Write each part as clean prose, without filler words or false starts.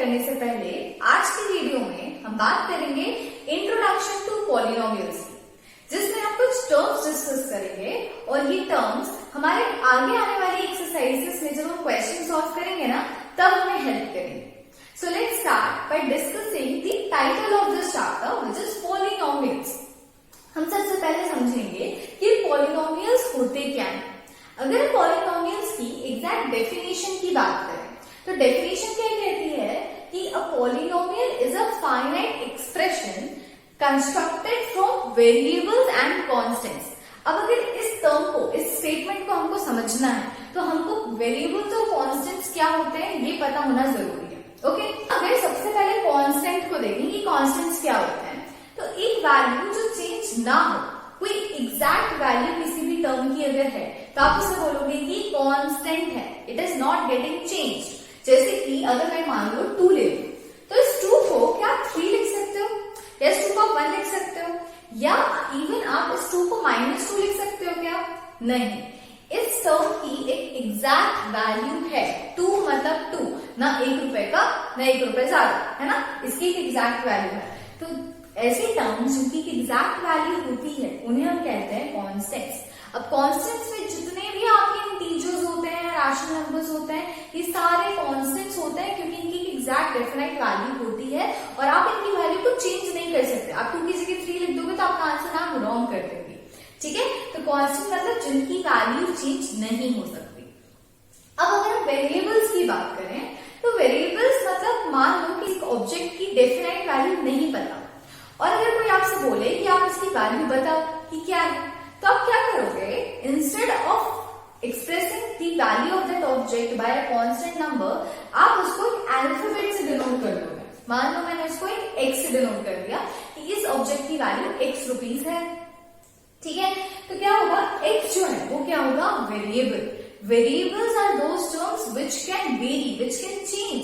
करने से पहले आज की वीडियो में हम बात करेंगे इंट्रोडक्शन टू पॉलिनोमियल्स की, जिसमें हम कुछ टर्म्स डिस्कस करेंगे और ये टर्म्स हमारे आगे आने वाली एक्सरसाइजेस में जब हम क्वेश्चन सॉल्व करेंगे ना तब हमें हेल्प करेंगे। So let's start by discussing the title of this chapter which is polynomials. हम सबसे पहले समझेंगे कि पॉलिनोमियल्स होते क्या हैं। अगर पॉलिनोमियल्स की एग्जैक्ट डेफिनेशन की बात करें तो डेफिनेशन क्या कहती है कि a polynomial is a finite expression constructed from variables and constants. अब अगर इस टर्म को, इस स्टेटमेंट को हमको समझना है तो हमको वेरिएबल्स और कांस्टेंट्स क्या होते हैं ये पता होना जरूरी है। ओके, अगर सबसे पहले कांस्टेंट को देखें कि कांस्टेंट्स क्या होते हैं, तो एक वैल्यू जो चेंज ना हो, कोई एग्जैक्ट वैल्यू किसी भी टर्म की अगर है तो आप उसे बोलोगे कि कांस्टेंट है, it is not getting change. जैसे कि अगर मैं मान लो 2 ले लूं तो इस 2 को क्या 3 लिख सकते हो या इस 2 को 1 लिख सकते हो या इवन आप इस 2 को -2 लिख सकते हो क्या? नहीं, इस टर्म की एक एग्जैक्ट वैल्यू है। 2 मतलब 2, ना 1 रुपए का ना 1 रुपए ज्यादा, है ना, इसकी एक एग्जैक्ट वैल्यू है। तो ऐसे टर्म्स जिनकी एग्जैक्ट वैल्यू होती है उन्हें हम कहते हैं कॉन्स्टेंट्स। अब कॉन्स्टेंट्स में जितने भी आपके इंटीजर्स होते हैं, रैशनल नंबर्स होते हैं, ये सारे कॉन्स्टेंट्स होते हैं क्योंकि इनकी एग्जैक्ट डेफिनाइट वैल्यू होती है और आप इनकी वैल्यू को चेंज नहीं कर सकते। आप 2 की जगह 3 लिख दोगे तो आपका आंसर आप रॉन्ग कर देंगे। ठीक है, तो कांस्टेंट मतलब जिनकी वैल्यू चेंज नहीं हो सकती। अब अगर हम वेरिएबल्स की बात करें तो वेरिएबल्स मतलब मान लो कि एक ऑब्जेक्ट की डेफिनाइट वैल्यू नहीं पता और अगर कोई आपसे बोले कि आप इसकी वैल्यू बताओ कि क्या है, तो आप क्या करोगे? Instead of expressing the value of that object by a constant number, आप उसको अल्फाबेट से डिनोट कर दोगे। मान लो मैंने उसको एक x से डिनोट कर दिया कि इस ऑब्जेक्ट की वैल्यू x रुपीस है। ठीक है, तो क्या होगा? x जो है वो क्या होगा? Variable. Variables are those terms which can vary, which can change.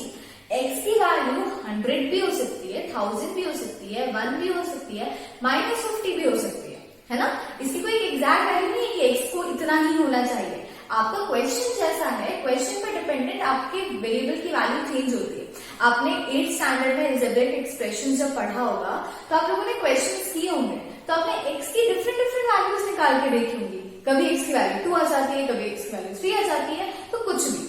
x की वैल्यू 100 भी हो सकती है, 1000 भी हो सकती है, 1 भी हो सकती है, -50 भी हो सकती है ना। इसकी कोई एग्जैक्ट वैल्यू नहीं है कि x को इतना ही होना चाहिए। आपका क्वेश्चन जैसा है, क्वेश्चन पे डिपेंडेंट आपके वेरिएबल की वैल्यू चेंज होती है। आपने 8th स्टैंडर्ड में अलजेब्रिक एक्सप्रेशन जब पढ़ा होगा तो आप लोगों ने क्वेश्चंस किए होंगे, तो आपने x की डिफरेंट वैल्यूज निकाल के देखी होंगी। कभी x की वैल्यू 2 आ जाती है, कभी x की वैल्यू 3 आ जाती है, तो कुछ भी।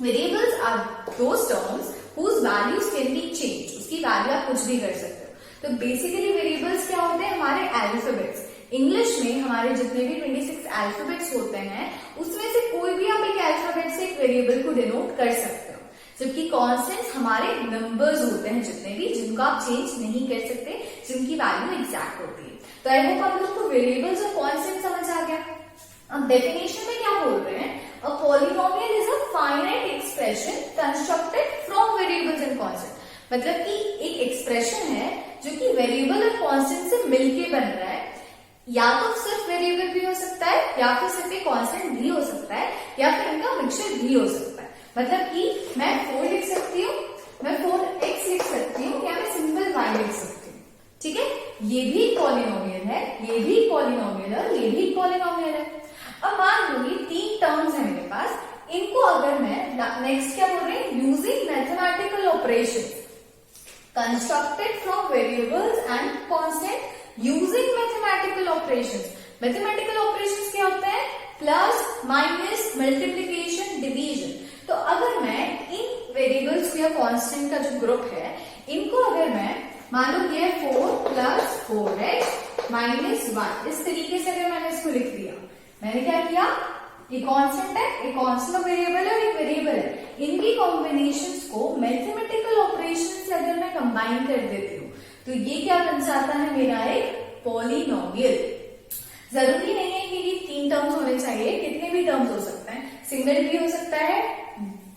Variables are those terms whose values can be changed, उसकी वैल्यू आप कुछ भी कर सकते हो। तो बेसिकली वेरिएबल्स क्या होते हैं? हमारे अल्फाबेट्स। इंग्लिश में हमारे जितने भी 26 अल्फाबेट्स होते हैं उसमें से कोई भी आप एक अल्फाबेट से एक वेरिएबल को डिनोट कर सकते हो, जबकि कॉन्स्टेंट्स हमारे नंबर्स होते हैं जितने भी, जिनको आप चेंज नहीं कर सकते, जिनकी वैल्यू एग्जैक्ट होती है। तो आई होप आप लोग को वेरिएबल्स और कॉन्स्टेंट समझ आ गया। अब डेफिनेशन में क्या बोल रहे हैं? A polynomial is a finite expression constructed from variables and constant. मतलब कि एक एक्सप्रेशन है जो कि वेरिएबल और कांस्टेंट से मिलके बन रहा है। या तो सिर्फ वेरिएबल भी हो सकता है या फिर सिर्फ एक कांस्टेंट भी हो सकता है या फिर इनका मिक्सचर भी हो सकता है। मतलब कि मैं 4 लिख सकती हूँ, मैं 4x लिख सकती हूँ या मैं सिंपल y लिख सकती हूँ। ठीक है, ये भी पॉलिनोमियल है, ये भी पॉलिनोमियल है, ये भी पॉलिनोमियल है। अब मान लो ये 3 टर्म्स है मेरे पास, इनको अगर मैं नेक्स्ट क्या बोल रहे हैं? Using mathematical operation constructed from variables and constant using mathematical operations. Mathematical operations क्या होते हैं? Plus, minus, multiplication, division. तो अगर मैं इन वेरिएबल्स या कांस्टेंट का जो ग्रुप है इनको अगर मैं मान लो ये 4 + 4x - 1, इस तरीके से अगर मैंने इसको लिख दिया, मैंने क्या किया? ये कांस्टेंट है, एक कांस्टेंट वेरिएबल है और एक वेरिएबल है, इनकी कॉम्बिनेशंस को मैथमेटिकल ऑपरेशन से अगर मैं कंबाइन कर देती हूँ तो ये क्या बन जाता है? मेरा एक पॉलिनोमियल। जरूरी नहीं है कि ये 3 टर्म्स होने चाहिए, कितने भी टर्म्स हो सकते हैं, सिंगल भी हो सकता है,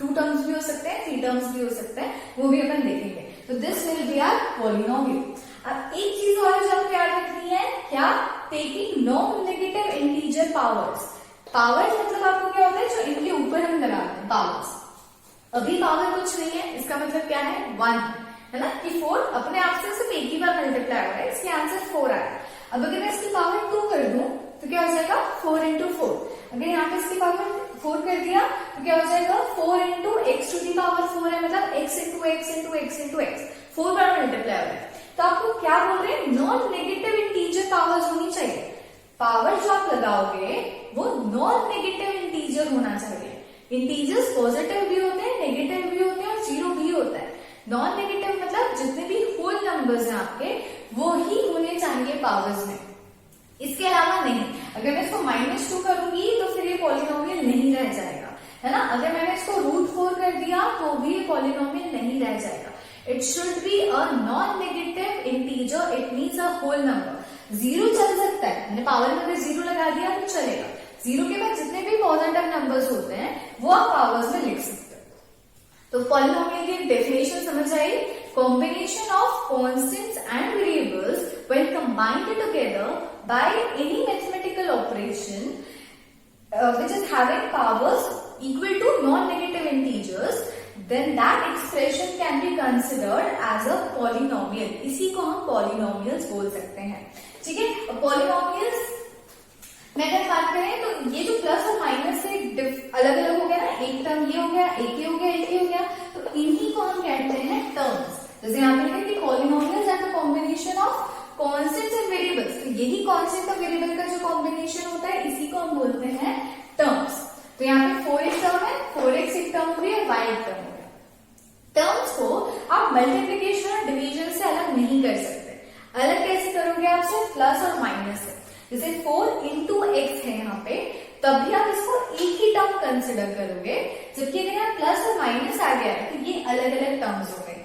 2 टर्म्स भी हो सकते हैं, 3 टर्म्स भी हो सकते हैं, वो भी अपन देखेंगे। तो this will be our polynomial. अब एक चीज और जो आपको याद रखनी है, क्या? Taking non negative integer powers. Powers मतलब आपको क्या होता है? जो इनके ऊपर हम लगाते हैं पावर्स। अभी पावर कुछ नहीं है, इसका मतलब क्या है? 1 है ना, कि 4 अपने आप से सिर्फ एक ही बार मल्टीप्लाई हो रहा है, इसके आंसर 4 आया। अब अगर मैं इसकी पावर 2 कर दूं तो क्या हो जाएगा? 4 × 4। अगर यहाँ पे इसकी पावर 4 कर दिया तो क्या हो जाएगा 4 into x to the power 4 है, मतलब x into x into x into x, 4 बार मल्टीप्लाई हो रहा है। तो आपको क्या बोल रहे हैं, नॉन नेगेटिव इंटीजर पावर्स होनी चाहिए। पावर जो आप लगाओगे वो नॉन नेगेटिव इंटीजर होना चाहिए। इंटीजर्स पॉजिटिव भी होते हैं, नेगेटिव भी होते हैं और जीरो भी होता है। नॉन नेगेटिव मतलब जितने भी होल नंबर्स हैं आपके वो ही होने चाहिए पावर्स में, इसके अलावा नहीं। अगर मैं इसको -2 करूंगी तो फिर ये पॉलिनोमियल नहीं रह जाएगा, है ना। अगर मैंने इसको √4 कर दिया तो भी पॉलिनोमियल नहीं रह जाएगा। It should be a non negative integer, it means a whole number. Zero चल सकता है, मैंने पावर में अगर जीरो लगा दिया तो चलेगा। जीरो के बाद जितने भी पॉजिटिव नंबर्स होते हैं वो आप पावर्स में लिख सकते हो। तो पॉलिनोमियल की डेफिनेशन समझ आई, combination of constants and variables when combined together by any mathematical operation which is having powers equal to non-negative integers, then that expression can be considered as a polynomial। इसी को हम polynomials बोल सकते हैं, ठीक है। polynomials में अगर बात करें तो ये जो प्लस और माइनस से अलग अलग हो गया ना, एक टर्म ये हो गया, एक ये हो गया, एक ये हो गया, तो इन्हीं को हम कहते हैं टर्म्स। जैसे यहाँ पे लिखा है polynomials are the combination of constants and variables, तो यही कॉन्स्टेंट और वेरिएबल का जो कॉम्बिनेशन होता है इसी को हम बोलते हैं टर्म्स। तो यहाँ पे 4 एक टर्म है, 4x एक टर्म हो गई और y एक टर्म हो गया। टर्म्स को आप मल्टीप्लिकेशन और डिवीजन से अलग नहीं कर सकते। अलग कैसे करोगे आप, सिर्फ प्लस और माइनस से। जैसे 4 इंटू एक्स है यहाँ पे, तब भी आप इसको एक ही टर्म कंसिडर करोगे, जबकि अगर यहाँ प्लस और माइनस आ गया है तो ये अलग अलग टर्म्स हो गए,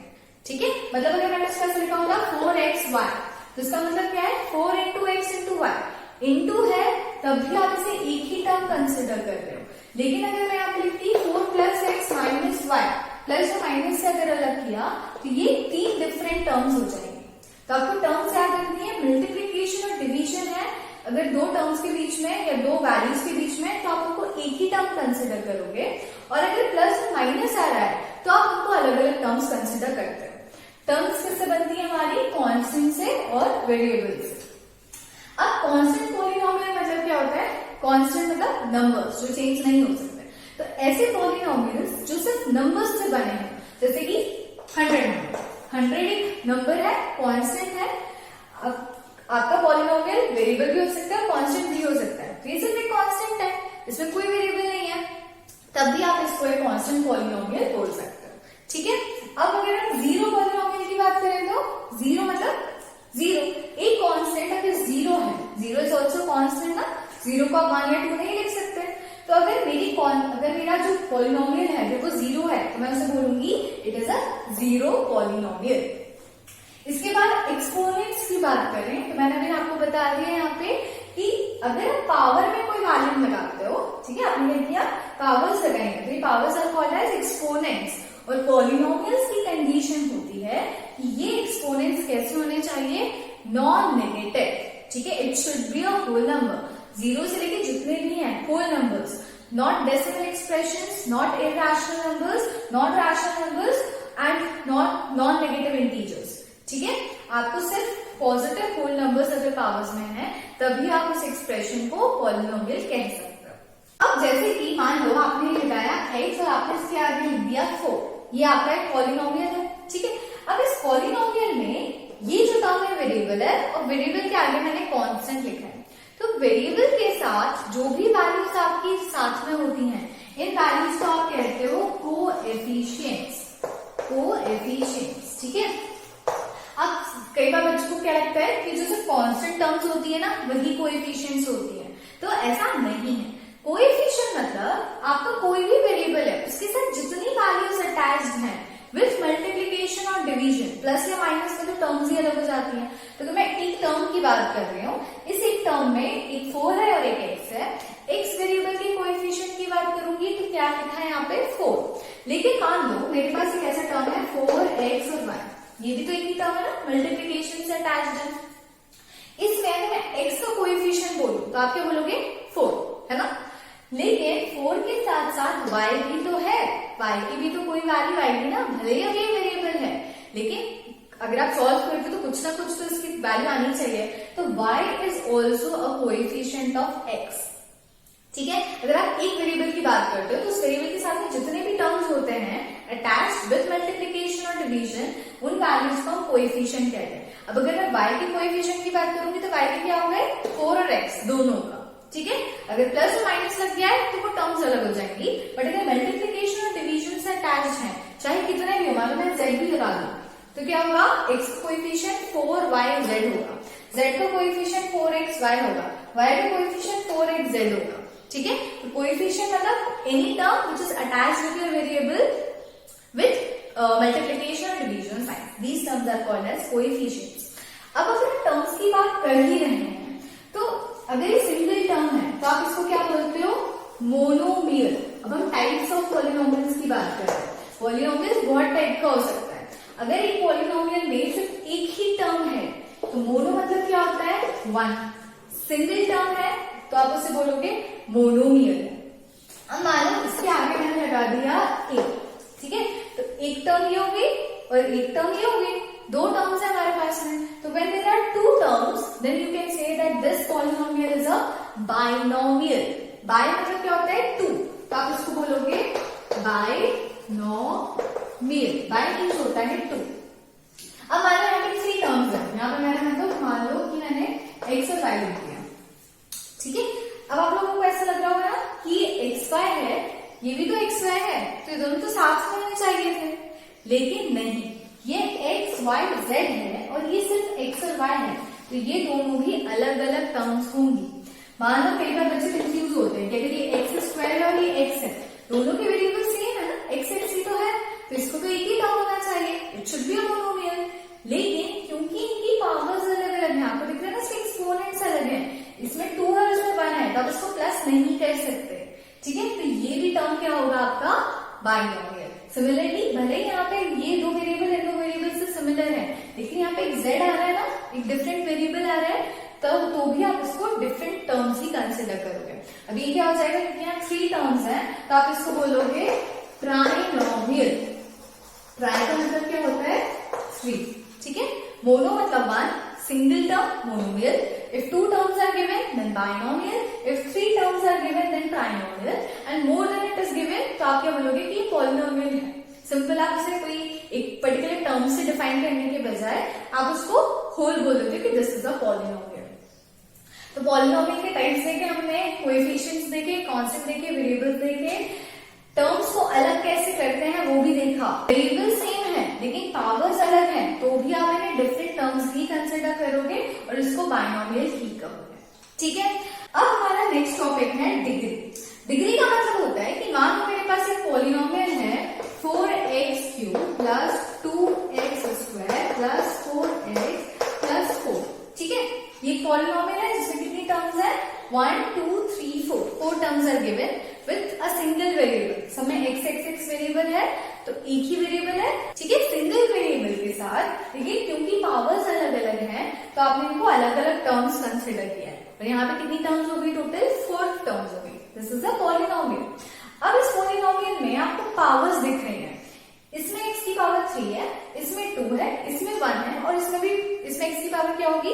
ठीक है। मतलब अगर मैंने इसका लिखा होगा 4xy, तो इसका मतलब क्या है 4 into x into y. Into है तब भी आप इसे एक ही टर्म कंसिडर कर रहे हो। लेकिन अगर मैं यहाँ पे लिखती 4 plus x minus y, plus और माइनस से अगर अलग किया तो ये 3 डिफरेंट टर्म्स हो जाएंगे। तो आपको टर्म्स याद रखनी है, मल्टीप्लीकेशन और डिवीजन है, अगर दो टर्म्स के बीच में या दो वैल्यूज के बीच में तो आप उनको एक ही टर्म कंसिडर करोगे, और अगर प्लस और माइनस आ रहा है तो आप उनको अलग अलग टर्म्स कंसिडर करते हो। टर्म्स किससे बनती है हमारी, कांस्टेंट से और वेरिएबल से। अब कांस्टेंट पॉलिनोमियल मतलब क्या होता है, कांस्टेंट मतलब नंबर्स जो चेंज नहीं हो सकते। तो ऐसे पॉलिनोमियल्स जो सिर्फ नंबर्स से बने हैं, जैसे कि 100 नंबर, 100 एक नंबर है, कांस्टेंट है। अब आपका पॉलिनोमियल वेरिएबल भी हो सकता है, कांस्टेंट भी हो सकता है। तो ये सिर्फ एक कांस्टेंट है, इसमें कोई वेरिएबल नहीं है, तब भी आप इसको एक कांस्टेंट पॉलिनोमियल बोल सकते हो, ठीक है। अब अगर हम जीरो पॉलिनोमियल की बात करें तो जीरो मतलब जीरो, एक कांस्टेंट अगर जीरो है, जीरो इज ऑल्सो कांस्टेंट ना, जीरो को आप 1 या 2 नहीं लिख सकते। तो अगर मेरा जो पॉलिनोमियल है वो जीरो है तो मैं उसे बोलूंगी it is a zero polynomial. इसके बाद एक्सपोनेंट्स की बात करें तो मैंने अभी आपको बता दिया यहाँ पे कि अगर आप पावर में कोई वैल्यू लगाते हो, ठीक है, आपने क्या किया, पावर्स लगाएंगे, तो ये powers are called as exponents. और पॉलिनोमियल्स की कंडीशन होती है कि ये एक्सपोनेंट्स कैसे होने चाहिए, नॉन नेगेटिव, ठीक है। It should be a whole number, zero से लेके जितने भी हैं whole numbers, not decimal expressions, not irrational numbers, not rational numbers and not non negative integers, ठीक है। आपको सिर्फ पॉजिटिव होल नंबर्स अगर पावर्स में है तभी आप उस एक्सप्रेशन को पॉलिनोमियल कह सकते हो। अब जैसे कि मान लो आपने लगाया x और आपने इसके आगे लिख दिया 4, ये आपका एक पॉलिनोमियल है, ठीक है। अब इस पॉलिनोमियल में ये जो टर्म है वेरिएबल है और वेरिएबल के आगे मैंने कांस्टेंट लिखा है। तो वेरिएबल के साथ जो भी वैल्यूज आपकी साथ में होती हैं, इन वैल्यूज को आप कहते हो कोएफिशिएंट्स, ठीक है। अब कई बार बच्चों को क्या लगता है कि जो सिर्फ कांस्टेंट टर्म्स होती है ना वही कोएफिशिएंट्स होती है, तो ऐसा नहीं है। कोएफिशिएंट मतलब आपका कोई भी वेरिएबल है उसके साथ जितनी वैल्यूज अटैच्ड हैं विथ मल्टीप्लीकेशन और डिवीजन, प्लस या माइनस में तो टर्म्स ही अलग हो जाती हैं। तो मैं एक टर्म की बात कर रही हूँ, इस एक टर्म में एक 4 है और एक x है। x वेरिएबल के कोएफिशिएंट की बात करूंगी तो क्या लिखा है यहाँ पे 4, लेकिन मान लो मेरे पास एक ऐसा टर्म है 4x और y, ये भी तो एक ही टर्म है ना, मल्टीप्लीकेशन से अटैच्ड है। इसमें अगर मैं x का कोएफिशिएंट बोलूं तो आप क्या बोलोगे 4, है ना। लेकिन 4 के साथ साथ y भी तो है, y की भी तो कोई वैल्यू आएगी ना, भले ही ये वेरिएबल है, लेकिन अगर आप सॉल्व करते तो कुछ ना कुछ तो इसकी वैल्यू आनी चाहिए। तो y is also a coefficient of x, ठीक है। अगर आप एक वेरिएबल की बात करते हो तो उस वेरिएबल के साथ में जितने भी टर्म्स होते हैं अटैच्ड विद मल्टीप्लिकेशन और डिवीजन, उन वैल्यूज को हम कोएफिशिएंट कहते हैं। अब अगर मैं y के कोएफिशिएंट की बात करूंगी तो y के क्या हो गए 4 और x दोनों का, ठीक है। अगर प्लस और माइनस लग गया है तो वो टर्म्स अलग हो जाएंगी, बट अगर मल्टीप्लिकेशन और डिवीजन से अटैच्ड है, चाहे कितना भी हो, मान लो मैं z भी लगा दूं तो क्या होगा, x का कोएफिशिएंट 4y z होगा, z का कोएफिशिएंट 4xy होगा, y का कोएफिशिएंट 4xz होगा, ठीक है। तो कोएफिशिएंट मतलब any term which is attached with your variable with multiplication और division sign, these terms are called as coefficients. अब अगर टर्म्स की बात कर ही रहे हैं तो अगर ये सिंगल टर्म है तो आप इसको क्या बोलते हो, मोनोमियल। अब हम टाइप्स ऑफ पॉलिनोमियल्स की बात कर रहे हैं। पॉलिनोमियल बहुत टाइप का हो सकता है। अगर एक पॉलिनोमियल में सिर्फ एक ही टर्म है तो मोनो मतलब क्या होता है, वन। सिंगल टर्म है तो आप उसे बोलोगे मोनोमियल। अब मान लो इसके आगे मैंने लगा दिया एक, ठीक है, तो एक टर्म ये होगी और एक टर्म ये होगी, दो टर्म्स है हमारे पास में। तो when there are two terms then you can say that this polynomial is a binomial। Bi मतलब क्या होता है, टू, तो आप इसको बोलोगे बायनोमियल। बाय मींस होता है टू। अब मान लो यहाँ पे थ्री टर्म्स है, यहाँ पे मैंने मान लो कि मैंने x और y लिख दिया, ठीक है। अब आप लोगों को ऐसा लग रहा होगा ना कि ये xy है, ये भी तो xy है, तो ये दोनों तो साथ में होने चाहिए थे, लेकिन नहीं, ये x y z है और ये सिर्फ x और y है, तो ये दोनों भी अलग अलग टर्म्स होंगी। मान लो कई बार बच्चे कंफ्यूज होते हैं कि अगर ये x स्क्वायर है और ये x है, दोनों के वेरिएबल सेम है ना, x ही तो है, तो इसको तो एक ही टर्म होना चाहिए, it should be a monomial. लेकिन क्योंकि इनकी पावर्स अलग अलग है, आपको दिख रहा है ना, इसके एक्सपोनेंट्स अलग है, इसमें 2 है और इसमें 1 है, तो आप इसको प्लस नहीं कर सकते, ठीक है। तो ये भी टर्म क्या होगा आपका, बाइनोमियल। सिमिलरली भले यहाँ पे ये दो वेरिएबल इन दो वेरिएबल से सिमिलर है, लेकिन यहाँ पे एक z आ रहा है ना, एक डिफरेंट वेरिएबल आ रहा है, तब तो भी आप इसको डिफरेंट टर्म्स ही कंसिडर करोगे। अब ये क्या हो जाएगा, क्योंकि यहाँ 3 टर्म्स हैं तो आप इसको बोलोगे ट्राइनोमियल। ट्राई का मतलब क्या होता है, 3, ठीक है। मोनो मतलब 1, single term monomial, if 2 terms are given then binomial, if 3 terms are given then trinomial, and more than it is given तो आप क्या बोलोगे कि ये polynomial है। सिंपल आप इसे कोई एक पर्टिकुलर टर्म से डिफाइन करने के बजाय आप उसको होल बोलोगे कि दिस इज अ पॉलिनोमियल। तो पॉलिनोमियल के टाइप्स देखे हमने, कोएफिशिएंट्स देखे, कांस्टेंट देखे, वेरिएबल्स देखे, टर्म्स को अलग कैसे करते हैं वो भी देखा। वेरिएबल सेम है लेकिन पावर्स अलग हैं, तो भी आप इन्हें डिफरेंट टर्म्स ही कंसिडर करोगे और इसको बाइनोमियल ही कहोगे, ठीक है। अब हमारा नेक्स्ट टॉपिक है डिग्री। डिग्री का मतलब होता है कि मान लो मेरे पास एक पॉलिनोमियल है 4x³ plus 2x² plus 4x plus 4, ठीक है। ये पॉलिनोमियल है जिसमें कितनी टर्म्स है, 1 2 3 4 terms are given with a single variable. सब में x वेरिएबल है तो एक ही वेरिएबल है, ठीक है। सिंगल वेरिएबल के साथ देखिए क्योंकि पावर्स अलग अलग हैं तो आपने इनको अलग अलग टर्म्स कंसिडर किया है, और यहाँ पे कितनी टर्म्स हो गई, टोटल 4 टर्म्स हो गई। This is a polynomial. अब इस पॉलिनोमियल में आपको पावर्स दिख रही हैं, इसमें x की पावर 3 है, इसमें 2 है, इसमें 1 है और इसमें x की पावर क्या होगी,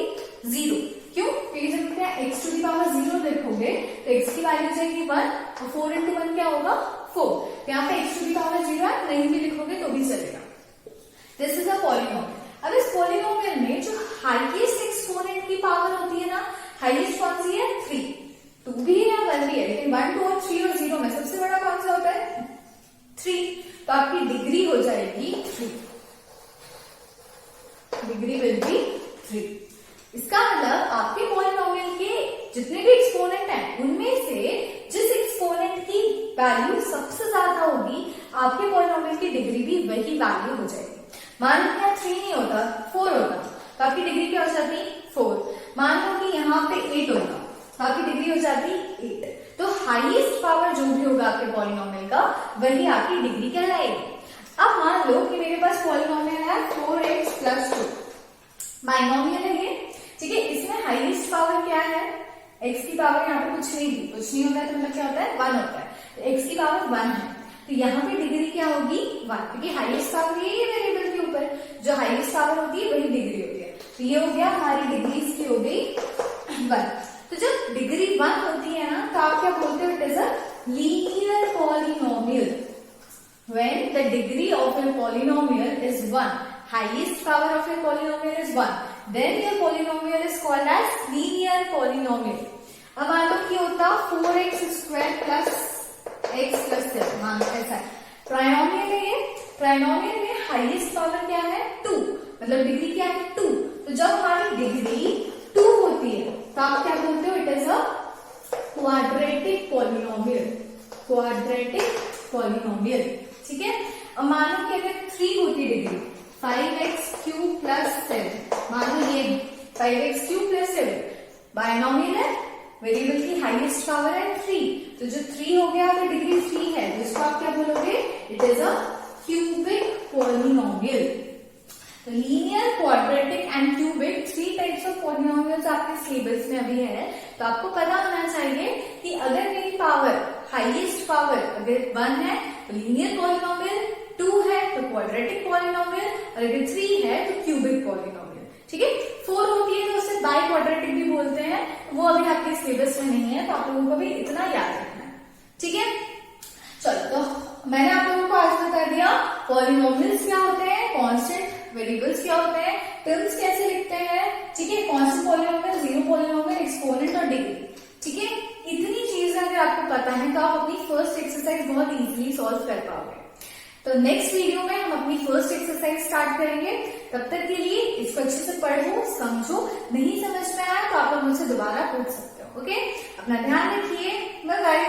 0। क्यों, क्योंकि जब आप x टू दी पावर 0 लिखोगे तो x की वैल्यू जाएगी 1 और 4 into 1 क्या होगा, 4। तो यहाँ पे x टू दी पावर 0 है, नहीं भी लिखोगे तो भी चलेगा। This is a polynomial. अब इस पॉलिनोमियल में जो हाईएस्ट एक्सपोनेंट की पावर होती है ना, हाईएस्ट कौन सी है, 3। 2 भी है या 1 भी है, लेकिन 1 2 और 3 और 0 में सबसे बड़ा कौन सा होता है, 3। तो आपकी डिग्री हो जाएगी 3, डिग्री विल बी 3। इसका मतलब आपके पॉलिनोमियल के जितने भी एक्सपोनेंट हैं उनमें से जिस एक्सपोनेंट की वैल्यू सबसे ज्यादा होगी आपके पॉलिनोमियल की डिग्री भी वही वैल्यू हो जाएगी। मान लो यहाँ 3 नहीं होता, 4 होता तो आपकी डिग्री क्या हो जाती, 4। मान लो कि यहाँ पे 8 होता तो आपकी डिग्री हो जाती 8। तो हाईएस्ट पावर जो भी होगा आपके पॉलिनोमियल का वही आपकी डिग्री कहलाएगी। अब मान लो कि मेरे पास पॉलिनोमियल है 4x प्लस 2, बाइनोमियल है ये, ठीक है। इसमें हाईएस्ट पावर क्या है, x की पावर यहाँ पे कुछ नहीं होता है तो मतलब क्या होता है, 1 होता है, तो x की पावर 1 है, तो यहाँ पे डिग्री क्या होगी, 1, क्योंकि हाईएस्ट पावर ये वेरिएबल के ऊपर जो हाईएस्ट पावर होती है वही डिग्री होती है। तो ये हो गया हमारी डिग्री, इसकी हो गई 1। तो जब डिग्री 1 होती है ना तो आप क्या बोलते हो, it is a linear polynomial. When the degree of a polynomial is 1, highest power of a polynomial is 1, then your polynomial is called as linear polynomial. अब मान लो कि होता 4x square plus x plus 7, मान लो ऐसा है। Trinomial है ये, trinomial में हाईएस्ट पावर क्या है 2, मतलब डिग्री क्या है 2। तो जब हमारी डिग्री 2 होती है तो आप क्या बोलते हो, it is a quadratic polynomial, quadratic polynomial. ठीक है। अब मान लो कि अगर 3 होती डिग्री 5x क्यूब प्लस 7, मान लो ये 5x क्यूब प्लस 7 बायनोमियल है, वेरिएबल की हाईएस्ट पावर है 3, तो जो 3 हो गया तो डिग्री 3 है, जिसको आप क्या बोलोगे, it is a cubic polynomial. तो linear, quadratic and cubic 3 types of polynomials आपके सिलेबस में अभी है। तो आपको पता होना चाहिए कि अगर मेरी पावर, हाईएस्ट पावर अगर 1 है तो लीनियर पॉलिनोमियल, 2 है तो क्वाड्रेटिक पॉलिनोमियल, और अगर 3 है तो क्यूबिक पॉलिनोमियल। ठीक है। 4 होती है तो उसे बाई क्वाड्रेटिक भी बोलते हैं, वो अभी आपके सिलेबस में नहीं है, तो आप लोगों को भी इतना याद रखना है। ठीक है। चलो, तो मैंने आप लोगों को आज बता दिया पॉलिनोमियल्स क्या होते हैं, कांस्टेंट वेरिएबल्स क्या होते हैं, टर्म्स कैसे लिखते हैं। ठीक है। Constant polynomial, zero polynomial, exponent और डिग्री। ठीक है। इतनी चीजें अगर आपको पता है तो आप अपनी फर्स्ट एक्सरसाइज बहुत इजीली सॉल्व कर पाओगे। तो नेक्स्ट वीडियो में हम अपनी फर्स्ट एक्सरसाइज स्टार्ट करेंगे। तब तक के लिए इसको अच्छे से पढ़ो, समझो, नहीं समझ में आया तो आप लोग मुझसे दोबारा पूछ सकते हो। ओके, अपना ध्यान रखिए, बाय बाय।